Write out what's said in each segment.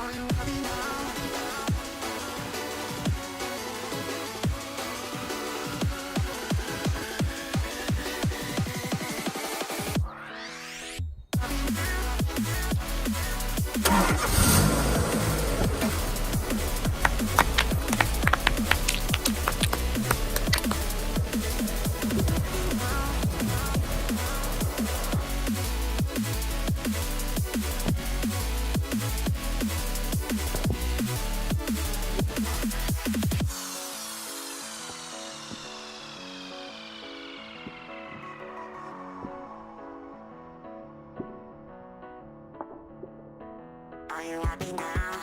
Are you happy now? Are you happy now?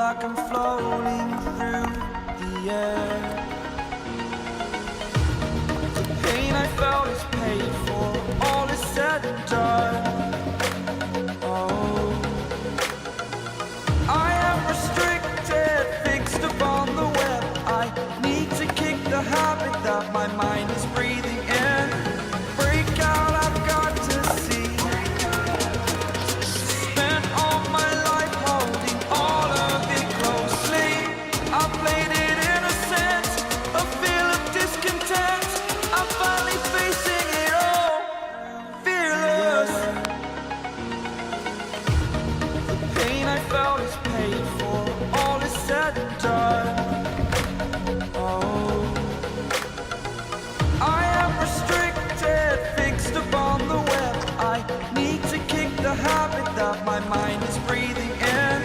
like I'm floating through the air. The pain I felt is paid for, all is said and done. Oh, I am restricted, fixed upon the web. I need to kick the habit that my mind is breathing in. Break out, I've got to see. Spent all my life holding all of it closely. I played it innocent, a feel of discontent. I'm finally facing it all, fearless. The pain I felt is paid for, all is said and done. Oh, I am restricted, fixed upon the web. I need to kick the habit that my mind is breathing in.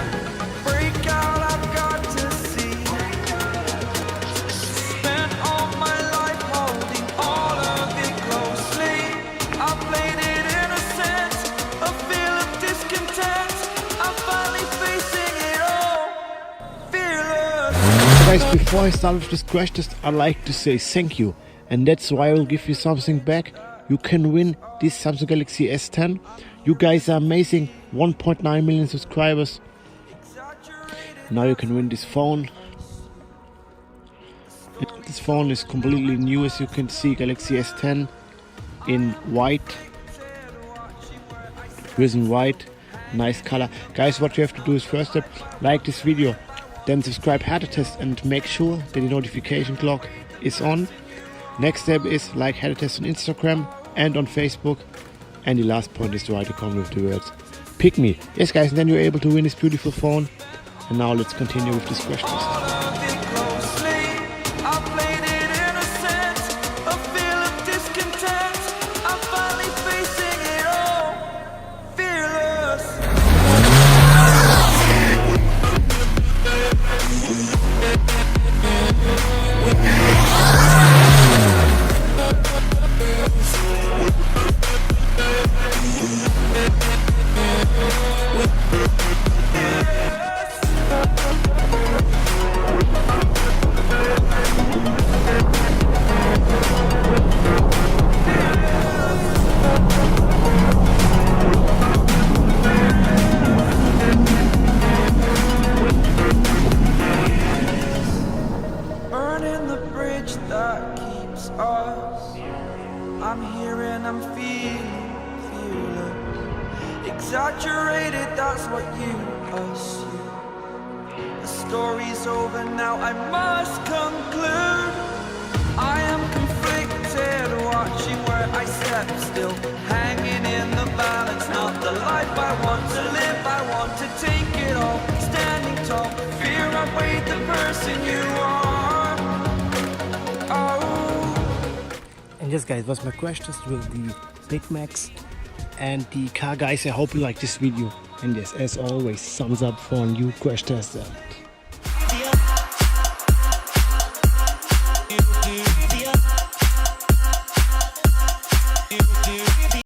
Break out, I've got to see. Spent all my life holding all of it closely. I played it innocent, a feel of discontent. I'm finally facing it all, fearless. Guys, before I start with this crash test, I'd like to say thank you, and that's why I will give you something back. You can win this Samsung Galaxy S10. You guys are amazing, 1.9 million subscribers. Now you can win this phone. This phone is completely new, as you can see, Galaxy S10 in white, Prism white, nice color. Guys, what you have to do is, first step, like this video, then subscribe Wirte Test and make sure that the notification clock is on. Next step is like Wirte Test on Instagram and on Facebook. And the last point is to write a comment with the words "pick me." Yes guys, and then you're able to win this beautiful phone. And now let's continue with this crash test. All of it closely. I played it innocent, a feel of discontent. I'm finally facing it all, fearless. Burning the bridge that keeps us. I'm here and I'm feeling fearless. Exaggerated, that's what you assume. The story's over now, I must conclude. I am conflicted, watching where I step still, hanging in the balance. Not the life I want to live, I want to take it all. Standing tall, fear outweighed the person you are. Oh. And yes guys, was my crash test with the Big Macs and the car. Guys, I hope you like this video. And yes, as always, thumbs up for a new crash test.